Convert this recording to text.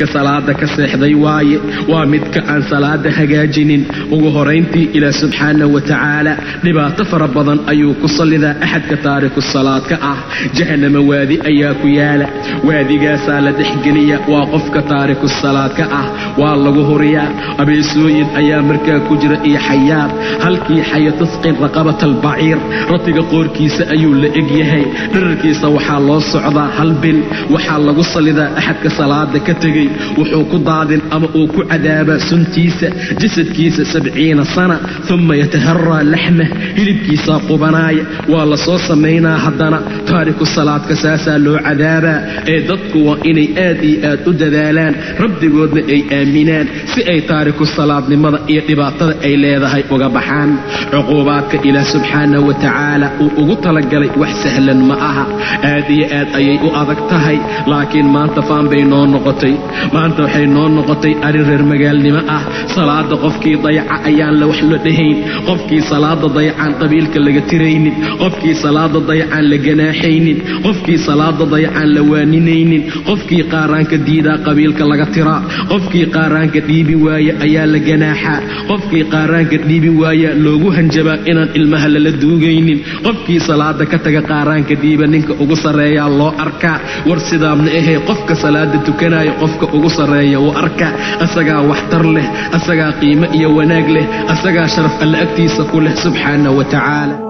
salaada ka seexday waaye waa midka aan salaada hagaajinin ugu horeyntii ila subhanahu wa ta'ala dhibaato fara badan ayuu ku salidaa ahadka taariku salaadka ah jahannama waadi ayaa ku yaala waadigaas la dhixgeliya waa qofka taariku salaadka ah waa lagu horiyaa abeesooyin ayaa markaa ku jira iyo xayaad halkii xayatusqin raqabat al-ba'ir ratiga qoorkiisa ayuu la eg yahay dharkiisa waxa loo socdaa hal bil waxa lagu salidaa ahadka salaada ka tagay wuxuu ku daadin ama uu ku cadaaba suntiisa jasadkiisa 70 sana thumma yataharra lahma hilibkiisa qubanaaya waa la soo sameeynaa haddana taariku salaadka saasa loo cadaaba ee dadku waa inay aad iyo aad u dadaalaan rabbigoodna ay aaminaan si ay taariku salaadnimada iyo dhibaatada ay leedahay uga baxaan cuqubaadka ilaa subhanahu wa ta'ala uu ugu talagalay wax sahlan ma aha aad iyo aad ayay u adag tahay laakiin maanta faan bay noo noqotay maanta waxay noo noqotay arin reer magaalnimo ah salaada qofkii dayaca ayaan la wax la dhahayn qofkii salaada dayacaan qabiilka laga tiraynin qofkii salaada dayacaan la ganaaxaynin qofkii salaada dayacaan la waaninaynin qofkii qaaraanka diida qabiilka laga tiraa qofkii qaaraanka dhiibi waaya ayaa la ganaaxa qofkii qaaraanka dhiibi waaya loogu hanjabaa inaan ilmaha la duugaynin qofkii salaada ka taga qaaraanka dhiiba ninka ugu sareeya loo arkaa war sidaamna ahee qofka salaada tukanaya qofka ugu sareeya oo arka asaga wax tar leh asaga qiimo iyo wanaag leh asaga sharaf alla agtiisa ku leh subhanahu wa ta'ala